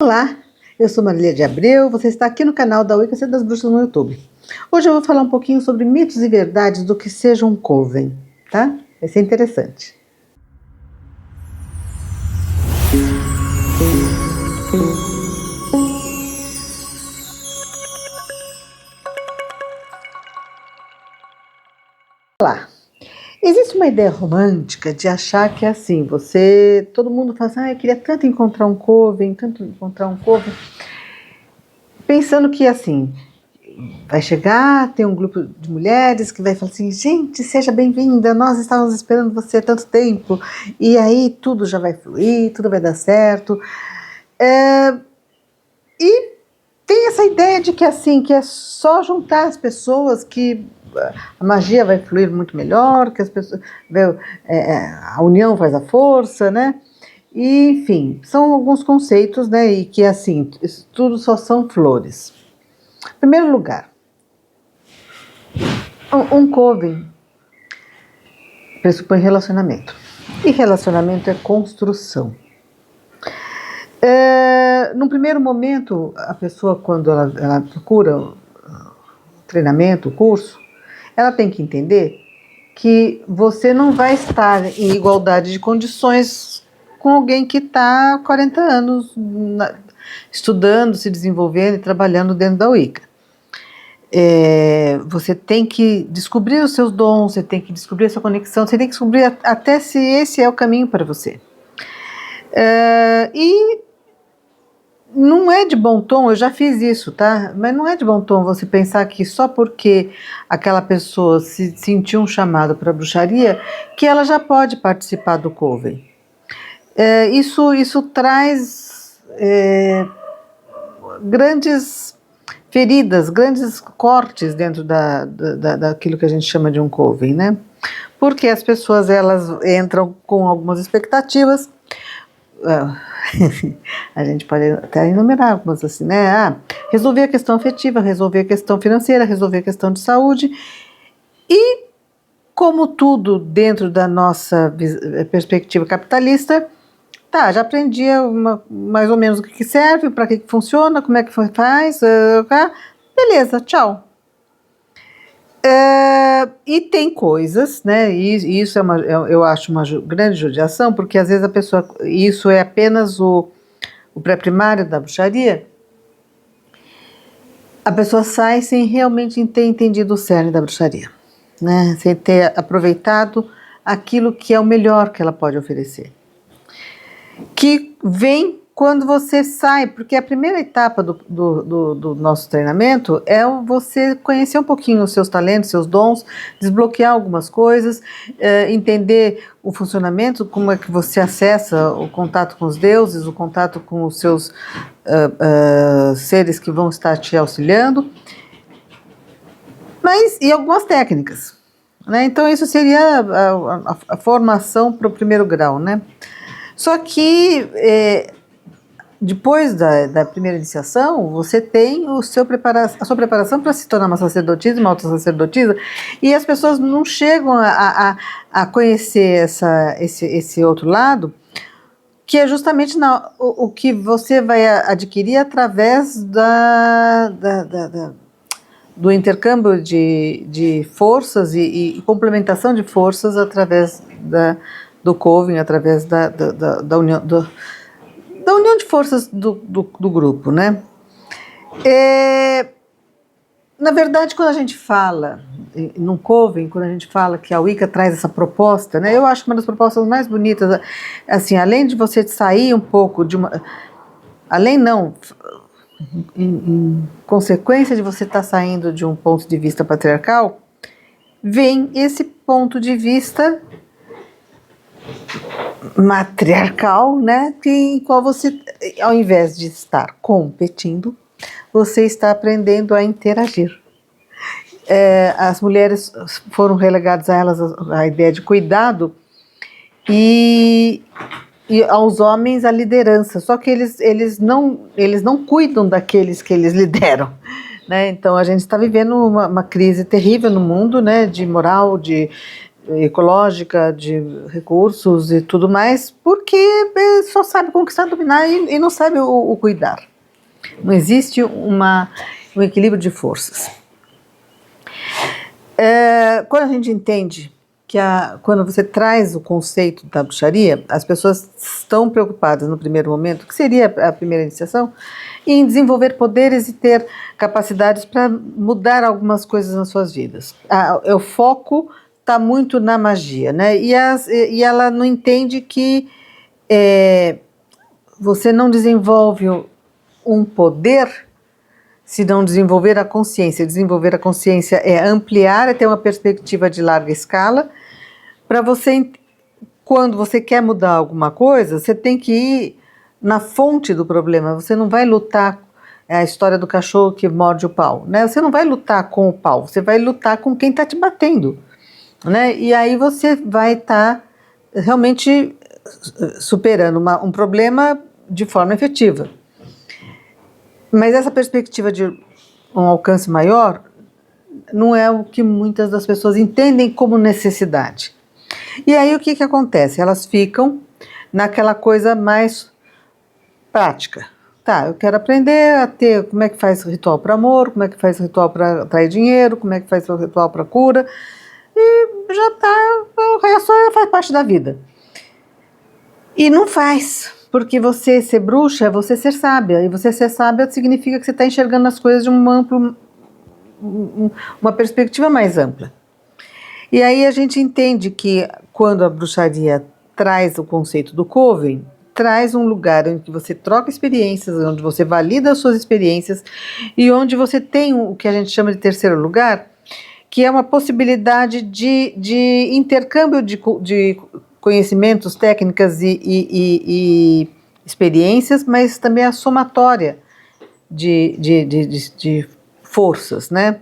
Olá, eu sou Marília de Abreu, você está aqui no canal da Wicca das Bruxas no YouTube. Hoje eu vou falar um pouquinho sobre mitos e verdades do que seja um coven, tá? Vai ser interessante. Olá. Existe uma ideia romântica de achar que é assim, todo mundo fala assim, eu queria tanto encontrar um coven, pensando que assim, vai chegar, tem um grupo de mulheres que vai falar assim, gente, seja bem-vinda, nós estávamos esperando você há tanto tempo, e aí tudo já vai fluir, tudo vai dar certo. E tem essa ideia de que assim, que é só juntar as pessoas que a magia vai fluir muito melhor, que as pessoas, a união faz a força, né? E, enfim, são alguns conceitos, né? E que assim, isso tudo só são flores. Em primeiro lugar, um coven pressupõe relacionamento. E relacionamento é construção. No primeiro momento, a pessoa, quando ela procura o treinamento, o curso, ela tem que entender que você não vai estar em igualdade de condições com alguém que está há 40 anos estudando, se desenvolvendo e trabalhando dentro da Wicca. Você tem que descobrir os seus dons, você tem que descobrir a sua conexão, você tem que descobrir até se esse é o caminho para você. E não é de bom tom, eu já fiz isso, tá? Mas não é de bom tom você pensar que só porque aquela pessoa se sentiu um chamado para bruxaria, que ela já pode participar do coven. Isso traz grandes feridas, grandes cortes dentro daquilo que a gente chama de um coven, né? Porque as pessoas, elas entram com algumas expectativas. A gente pode até enumerar algumas assim, né? Resolver a questão afetiva, resolver a questão financeira, resolver a questão de saúde. E, como tudo dentro da nossa perspectiva capitalista, já aprendi mais ou menos o que serve, para que funciona, como é que faz, beleza, tchau. E tem coisas, né, e isso eu acho uma grande judiação, porque às vezes a pessoa, isso é apenas o pré-primário da bruxaria, a pessoa sai sem realmente ter entendido o cerne da bruxaria, né, sem ter aproveitado aquilo que é o melhor que ela pode oferecer, que vem quando você sai, porque a primeira etapa do nosso treinamento é você conhecer um pouquinho os seus talentos, seus dons, desbloquear algumas coisas, entender o funcionamento, como é que você acessa o contato com os deuses, o contato com os seus seres que vão estar te auxiliando, e algumas técnicas, né? Então isso seria a formação para o primeiro grau, né? Só que depois da primeira iniciação, você tem a sua preparação para se tornar uma sacerdotisa, uma autossacerdotisa, e as pessoas não chegam a conhecer esse outro lado, que é justamente o que você vai adquirir através do intercâmbio de forças e complementação de forças através do coven, através da união da união de forças do grupo, né? Na verdade, quando a gente fala num coven, quando a gente fala que a Wicca traz essa proposta, né? Eu acho que uma das propostas mais bonitas, assim, além de você sair um pouco de uma... em consequência de você estar saindo de um ponto de vista patriarcal, vem esse ponto de vista matriarcal, né, em qual você, ao invés de estar competindo, você está aprendendo a interagir. As mulheres foram relegadas a elas a ideia de cuidado e aos homens a liderança, só que eles não cuidam daqueles que eles lideram, né? Então a gente está vivendo uma crise terrível no mundo, né, de moral, ecológica, de recursos e tudo mais, porque só sabe conquistar, dominar e não sabe o cuidar. Não existe um equilíbrio de forças. Quando a gente entende que quando você traz o conceito da bruxaria, as pessoas estão preocupadas no primeiro momento, que seria a primeira iniciação, em desenvolver poderes e ter capacidades para mudar algumas coisas nas suas vidas. O foco está muito na magia, né? E ela não entende que você não desenvolve um poder se não desenvolver a consciência. Desenvolver a consciência é ampliar, é ter uma perspectiva de larga escala. Para você, quando você quer mudar alguma coisa, você tem que ir na fonte do problema. Você não vai lutar, é a história do cachorro que morde o pau, né? Você não vai lutar com o pau, você vai lutar com quem está te batendo, né? E aí você vai estar realmente superando um problema de forma efetiva. Mas essa perspectiva de um alcance maior não é o que muitas das pessoas entendem como necessidade. E aí o que acontece? Elas ficam naquela coisa mais prática. Tá, eu quero aprender a ter como é que faz ritual para amor, como é que faz ritual para atrair dinheiro, como é que faz ritual para cura, e já tá, o resto faz parte da vida. E não faz, porque você ser bruxa é você ser sábia, e você ser sábia significa que você está enxergando as coisas de uma perspectiva mais ampla. E aí a gente entende que quando a bruxaria traz o conceito do coven, traz um lugar onde você troca experiências, onde você valida as suas experiências e onde você tem o que a gente chama de terceiro lugar, que é uma possibilidade de intercâmbio de conhecimentos, técnicas e experiências, mas também a somatória de forças, né?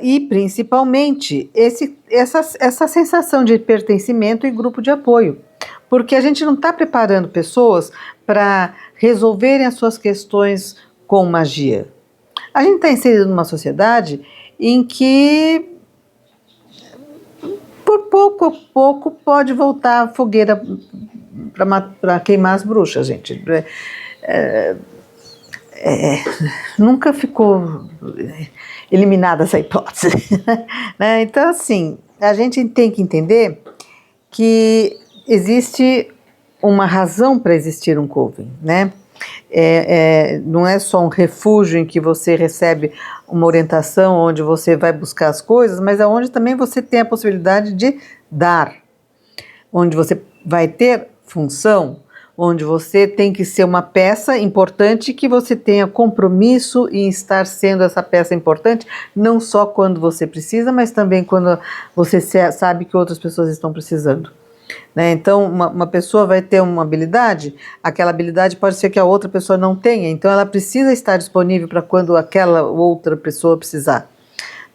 E principalmente essa sensação de pertencimento e grupo de apoio, porque a gente não está preparando pessoas para resolverem as suas questões com magia. A gente está inserido numa sociedade em que por pouco a pouco pode voltar a fogueira para queimar as bruxas, gente. Nunca ficou eliminada essa hipótese. Né? Então, assim, a gente tem que entender que existe uma razão para existir um coven, né? Não é só um refúgio em que você recebe uma orientação onde você vai buscar as coisas, mas é onde também você tem a possibilidade de dar, onde você vai ter função, onde você tem que ser uma peça importante, que você tenha compromisso em estar sendo essa peça importante, não só quando você precisa, mas também quando você sabe que outras pessoas estão precisando. Né? Então, uma pessoa vai ter uma habilidade, aquela habilidade pode ser que a outra pessoa não tenha, então ela precisa estar disponível para quando aquela outra pessoa precisar,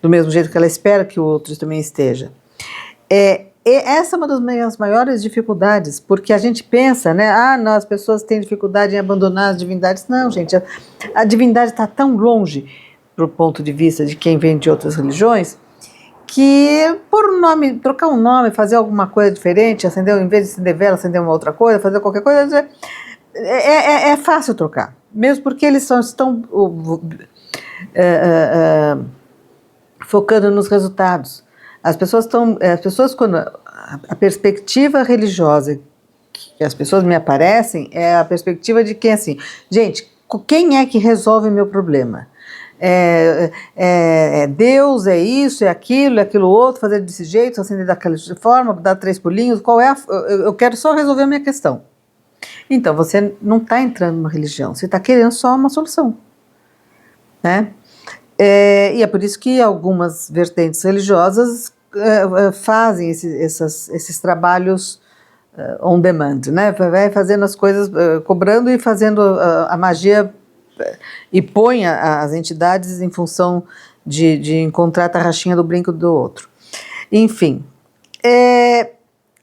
do mesmo jeito que ela espera que o outro também esteja. Essa é uma das minhas maiores dificuldades, porque a gente pensa, né, não, as pessoas têm dificuldade em abandonar as divindades. Não, gente, a divindade está tão longe, do ponto de vista de quem vem de outras religiões, que por um nome, trocar um nome, fazer alguma coisa diferente, em vez de acender vela, acender uma outra coisa, fazer qualquer coisa, é fácil trocar, mesmo porque eles estão focando nos resultados. As pessoas quando a perspectiva religiosa que as pessoas me aparecem é a perspectiva de quem, assim, gente, quem é que resolve meu problema? Deus, é isso, é aquilo outro, fazer desse jeito, acender daquela forma, dar 3 pulinhos, eu quero só resolver a minha questão. Então, você não está entrando numa religião, você está querendo só uma solução, né? E é por isso que algumas vertentes religiosas fazem esses trabalhos on demand, né? Vai fazendo as coisas, cobrando e fazendo a magia, e põe as entidades em função de encontrar a tarraxinha do brinco do outro. Enfim,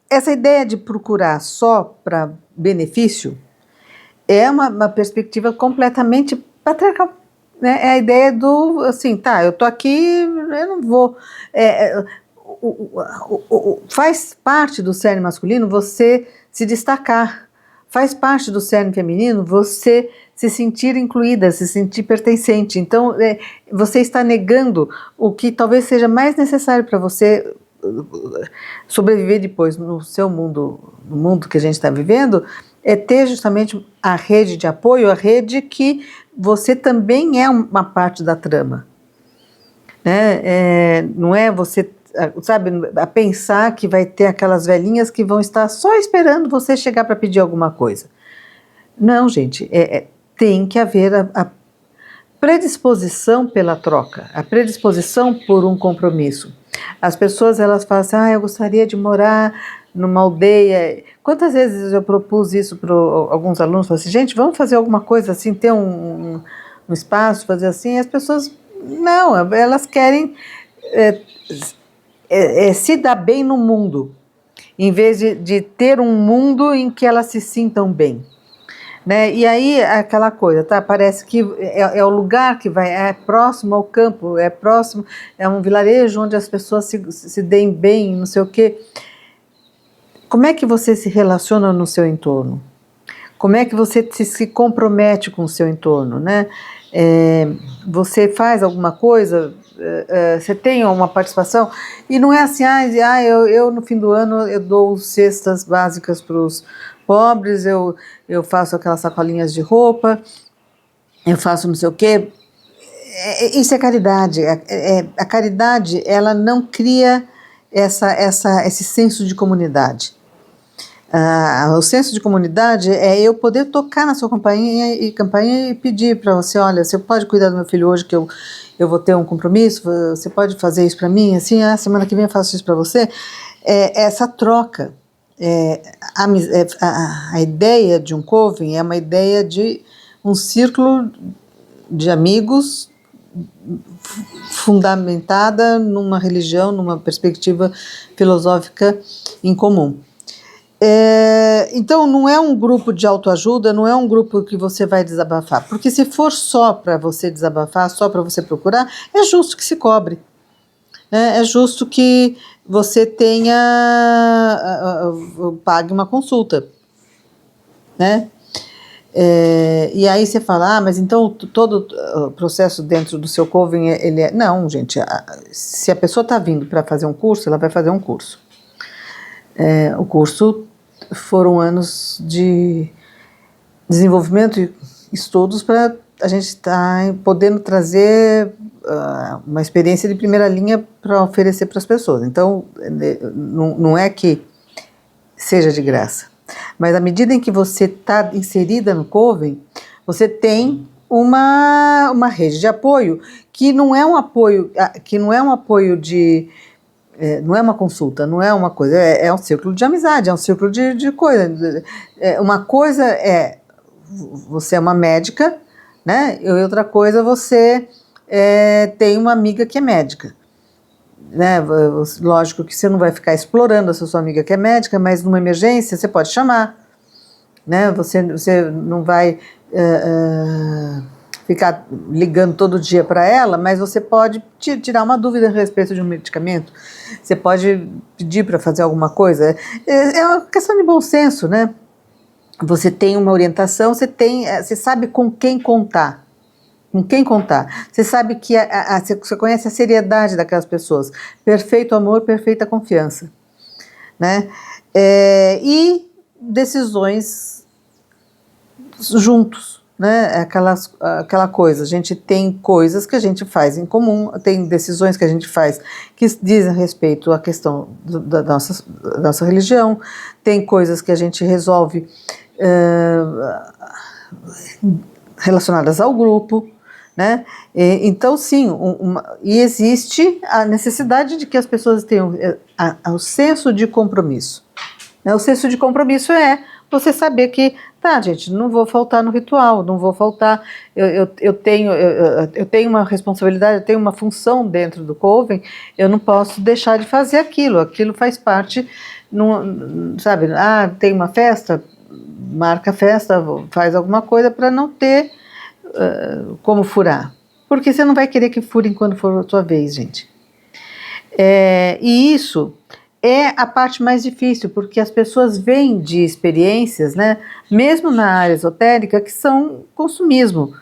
essa ideia de procurar só para benefício é uma perspectiva completamente patriarcal. Né? É a ideia do, assim, tá, eu tô aqui, eu não vou... faz parte do cerne masculino você se destacar, faz parte do cerne feminino você se sentir incluída, se sentir pertencente. Então, você está negando o que talvez seja mais necessário para você sobreviver depois no seu mundo, no mundo que a gente está vivendo, é ter justamente a rede de apoio, a rede que você também é uma parte da trama. Né? Não é você, sabe, a pensar que vai ter aquelas velhinhas que vão estar só esperando você chegar para pedir alguma coisa. Não, gente, tem que haver a predisposição pela troca, a predisposição por um compromisso. As pessoas, elas falam assim, eu gostaria de morar numa aldeia. Quantas vezes eu propus isso para alguns alunos, falei assim, gente, vamos fazer alguma coisa assim, ter um espaço, fazer assim, e as pessoas, não, elas querem se dar bem no mundo, em vez de ter um mundo em que elas se sintam bem. Né? E aí aquela coisa, tá? Parece que é o lugar que vai, é próximo ao campo, é próximo, é um vilarejo onde as pessoas se deem bem, não sei o quê. Como é que você se relaciona no seu entorno? Como é que você se compromete com o seu entorno, né? Você faz alguma coisa, você tem uma participação, e não é assim, eu no fim do ano eu dou cestas básicas para os pobres, eu faço aquelas sacolinhas de roupa, eu faço não sei o quê. Isso é caridade. A caridade, ela não cria esse senso de comunidade. O senso de comunidade é eu poder tocar na sua campainha e pedir para você, olha, você pode cuidar do meu filho hoje que eu vou ter um compromisso, você pode fazer isso para mim, assim, semana que vem eu faço isso para você. Essa troca. A ideia de um coven é uma ideia de um círculo de amigos fundamentada numa religião, numa perspectiva filosófica em comum. Então não é um grupo de autoajuda, não é um grupo que você vai desabafar, porque se for só para você desabafar, só para você procurar, é justo que se cobre. É justo que você pague uma consulta, né? E aí você fala, mas então todo o processo dentro do seu coven, ele é... Não, gente, se a pessoa está vindo para fazer um curso, ela vai fazer um curso. O curso foram anos de desenvolvimento e estudos para a gente estar podendo trazer uma experiência de primeira linha para oferecer para as pessoas. Então, não é que seja de graça, mas à medida em que você está inserida no coven, você tem uma rede de apoio que não é um apoio de... não é uma consulta, não é uma coisa, é um círculo de amizade, é um círculo de coisa. Uma coisa é você é uma médica, né? E outra coisa você tem uma amiga que é médica, né? Lógico que você não vai ficar explorando a sua amiga que é médica, mas numa emergência você pode chamar, né? Você não vai ficar ligando todo dia para ela, mas você pode tirar uma dúvida a respeito de um medicamento, você pode pedir para fazer alguma coisa. É uma questão de bom senso, né? Você tem uma orientação, você sabe com quem contar. Com quem contar. Você sabe que você conhece a seriedade daquelas pessoas. Perfeito amor, perfeita confiança. Né? E decisões juntos. Né? Aquela coisa, a gente tem coisas que a gente faz em comum, tem decisões que a gente faz que dizem respeito à questão da nossa religião, tem coisas que a gente resolve relacionadas ao grupo, né? Então sim, e existe a necessidade de que as pessoas tenham o senso de compromisso, né? O senso de compromisso é você saber que, tá, gente, não vou faltar no ritual, não vou faltar, eu tenho uma responsabilidade, eu tenho uma função dentro do coven, eu não posso deixar de fazer aquilo faz parte, sabe, tem uma festa, marca a festa, faz alguma coisa para não ter como furar, porque você não vai querer que furem quando for a sua vez, gente. E isso é a parte mais difícil, porque as pessoas vêm de experiências, né, mesmo na área esotérica, que são consumismo.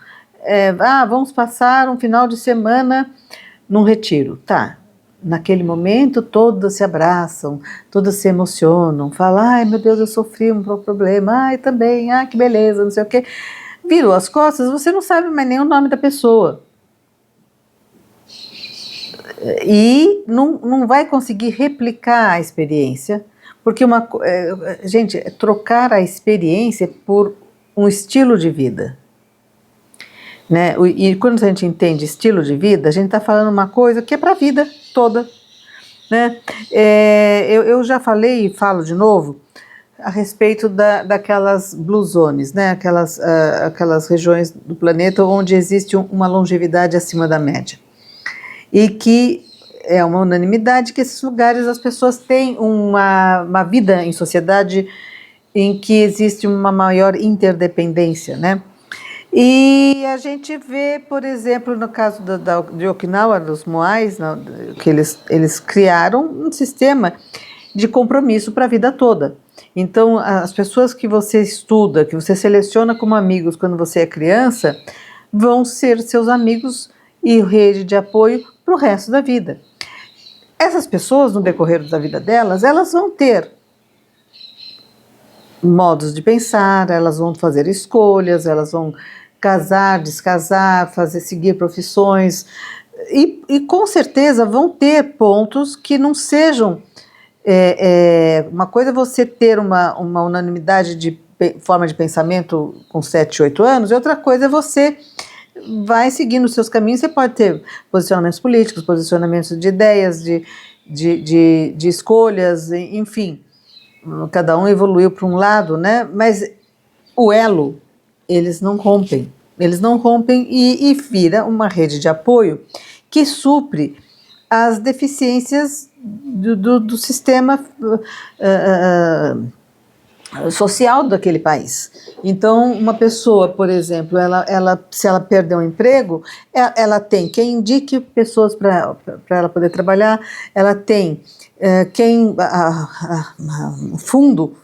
Vamos passar um final de semana num retiro. Tá. Naquele momento, todas se abraçam, todas se emocionam, falam, ai meu Deus, eu sofri um problema, ai também, ai que beleza, não sei o quê. Virou as costas, você não sabe mais nem o nome da pessoa. E não vai conseguir replicar a experiência, porque gente, trocar a experiência por um estilo de vida. Né? E quando a gente entende estilo de vida, a gente está falando uma coisa que é para a vida toda. Né? Eu já falei e falo de novo a respeito daquelas blue zones, né? Aquelas regiões do planeta onde existe uma longevidade acima da média. E que é uma unanimidade que esses lugares as pessoas têm uma vida em sociedade em que existe uma maior interdependência, né? E a gente vê, por exemplo, no caso de Okinawa, dos Moais, que eles criaram um sistema de compromisso para a vida toda. Então, as pessoas que você estuda, que você seleciona como amigos quando você é criança, vão ser seus amigos e rede de apoio para o resto da vida. Essas pessoas, no decorrer da vida delas, elas vão ter modos de pensar, elas vão fazer escolhas, elas vão casar, descasar, seguir profissões e com certeza vão ter pontos que não sejam uma coisa é você ter uma unanimidade de forma de pensamento com 7, 8 anos, e outra coisa é você vai seguindo os seus caminhos. Você pode ter posicionamentos políticos, posicionamentos de ideias, de escolhas, enfim, cada um evoluiu para um lado, né? Mas o elo, eles não rompem e vira uma rede de apoio que supre as deficiências do sistema social daquele país. Então, uma pessoa, por exemplo, se ela perder um emprego, ela tem quem indique pessoas para ela poder trabalhar, ela tem um fundo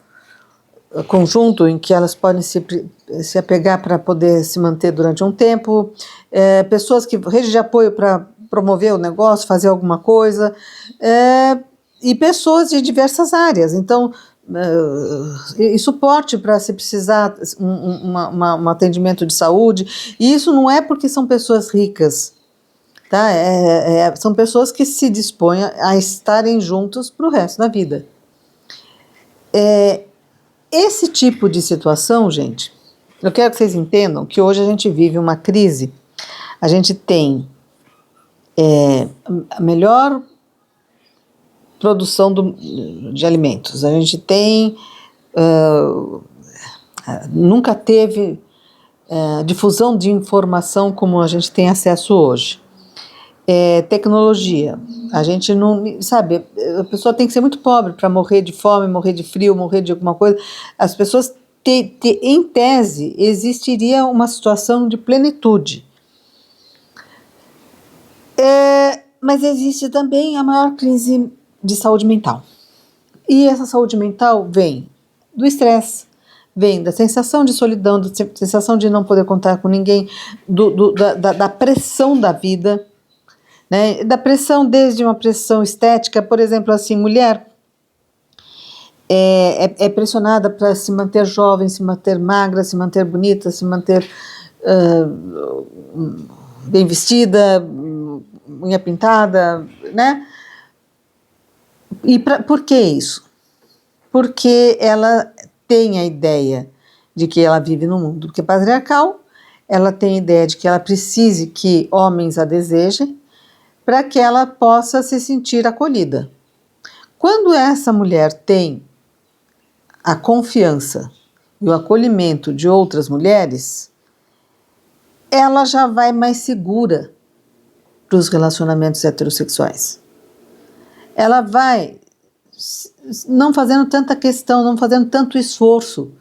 conjunto em que elas podem se apegar para poder se manter durante um tempo, pessoas rede de apoio para promover o negócio, fazer alguma coisa, e pessoas de diversas áreas. Então, e suporte para se precisar um atendimento de saúde. E isso não é porque são pessoas ricas, tá? São pessoas que se dispõem a estarem juntos para o resto da vida. Esse tipo de situação, gente, eu quero que vocês entendam que hoje a gente vive uma crise. A gente tem a melhor produção de alimentos, a gente tem, nunca teve difusão de informação como a gente tem acesso hoje. Tecnologia, a gente não, sabe, a pessoa tem que ser muito pobre para morrer de fome, morrer de frio, morrer de alguma coisa. As pessoas, em tese, existiria uma situação de plenitude. Mas existe também a maior crise de saúde mental. E essa saúde mental vem do estresse, vem da sensação de solidão, da sensação de não poder contar com ninguém, da pressão da vida, né? Da pressão, desde uma pressão estética, por exemplo, assim, mulher é pressionada para se manter jovem, se manter magra, se manter bonita, se manter bem vestida, unha pintada, né? E por que isso? Porque ela tem a ideia de que ela vive num mundo que é patriarcal, ela tem a ideia de que ela precise que homens a desejem para que ela possa se sentir acolhida. Quando essa mulher tem a confiança e o acolhimento de outras mulheres, ela já vai mais segura para os relacionamentos heterossexuais. Ela vai não fazendo tanta questão, não fazendo tanto esforço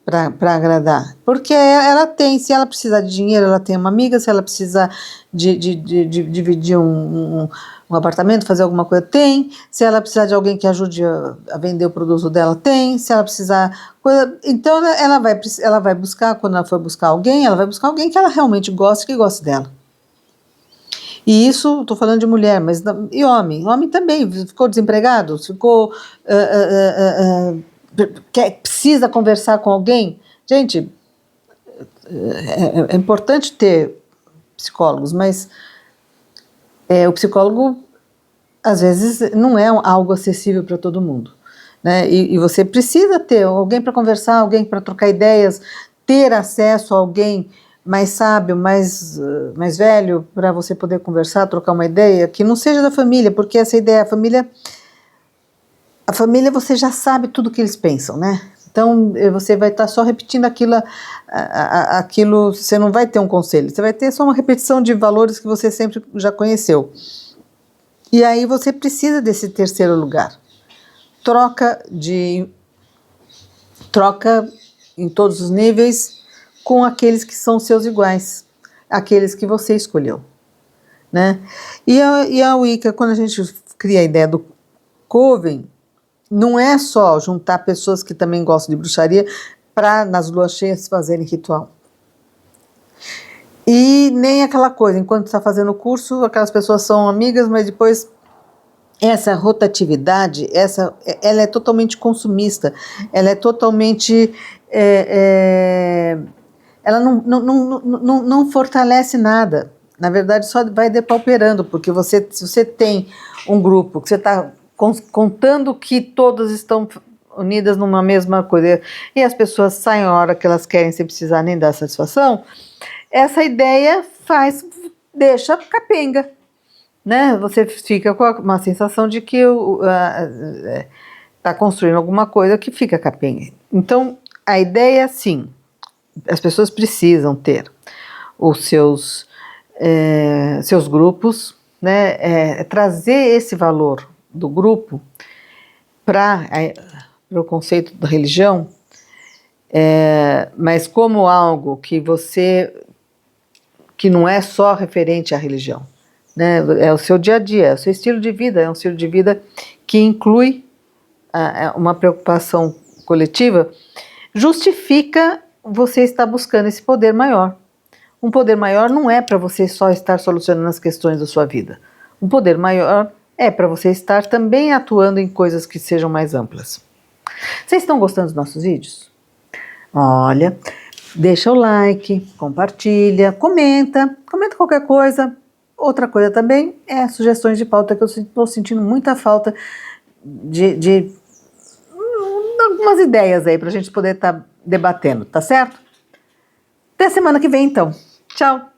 para agradar. Porque ela tem, se ela precisar de dinheiro, ela tem uma amiga, se ela precisar de dividir um apartamento, fazer alguma coisa, tem. Se ela precisar de alguém que ajude a vender o produto dela, tem. Se ela precisar... Então, ela vai buscar, quando ela for buscar alguém, ela vai buscar alguém que ela realmente goste, que goste dela. E isso, estou falando de mulher, mas e homem? Homem também, ficou desempregado, ficou... precisa conversar com alguém. Gente, é importante ter psicólogos, mas o psicólogo, às vezes, não é algo acessível para todo mundo, né? E você precisa ter alguém para conversar, alguém para trocar ideias, ter acesso a alguém mais sábio, mais velho, para você poder conversar, trocar uma ideia, que não seja da família, porque essa ideia, a família você já sabe tudo que eles pensam, né? Então você vai estar só repetindo aquilo, você não vai ter um conselho, você vai ter só uma repetição de valores que você sempre já conheceu. E aí você precisa desse terceiro lugar. Troca em todos os níveis com aqueles que são seus iguais, aqueles que você escolheu, né? E a Wicca, quando a gente cria a ideia do Coven, não é só juntar pessoas que também gostam de bruxaria para nas luas cheias fazerem ritual. E nem aquela coisa, enquanto está fazendo o curso, aquelas pessoas são amigas, mas depois essa rotatividade, ela é totalmente consumista, ela é totalmente... ela não fortalece nada. Na verdade, só vai depauperando, porque se você tem um grupo que você está contando que todas estão unidas numa mesma coisa, e as pessoas saem a hora que elas querem sem precisar nem dar satisfação, essa ideia deixa capenga, né? Você fica com uma sensação de que está construindo alguma coisa que fica capenga. Então, a ideia, sim, as pessoas precisam ter os seus grupos, né? Trazer esse valor do grupo para o conceito da religião, mas como algo que não é só referente à religião, né? É o seu dia a dia, é o seu estilo de vida, é um estilo de vida que inclui uma preocupação coletiva, justifica você estar buscando esse poder maior. Um poder maior não é para você só estar solucionando as questões da sua vida. Um poder maior é para você estar também atuando em coisas que sejam mais amplas. Vocês estão gostando dos nossos vídeos? Olha, deixa o like, compartilha, comenta qualquer coisa. Outra coisa também é sugestões de pauta, que eu estou sentindo muita falta de algumas ideias aí para a gente poder estar debatendo, tá certo? Até semana que vem, então. Tchau!